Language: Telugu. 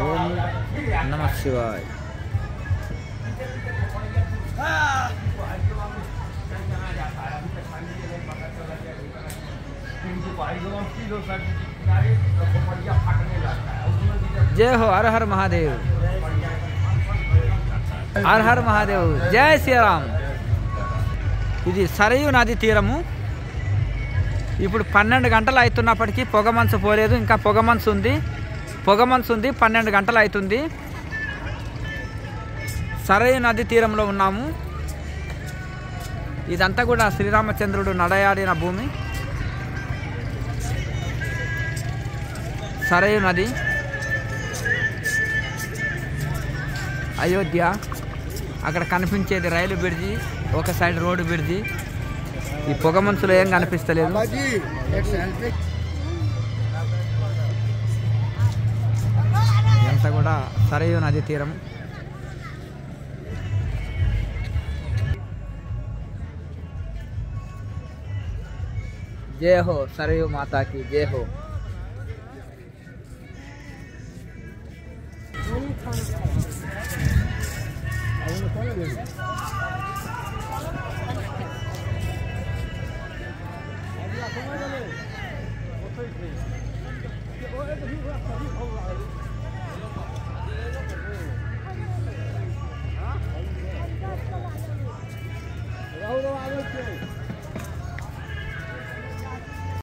ఓం నమః శివాయ. जय हो, हर हर महादेव, हर हर महादेव, जय శ్రీరామ్. ఇది సరయూ నది తీరము. ఇప్పుడు 12 గంటలు అవుతున్నప్పటికీ పొగమంచు పోలేదు. ఇంకా పొగమంచు ఉంది. 12 గంటలు అవుతుంది. సరయూ నది తీరంలో ఉన్నాము. ఇదంతా కూడా శ్రీరామచంద్రుడు నడయాడిన భూమి. సరయూ నది, అయోధ్య. అక్కడ కనిపించేది రైలు బ్రిడ్జి, ఒక సైడ్ రోడ్డు బ్రిడ్జి. ఈ పొగ మంచులో ఏం కనిపిస్తలేదు. ఇదంతా కూడా సరయూ నది తీరం. జయ హో సరయూ మాతాకి జయ హో.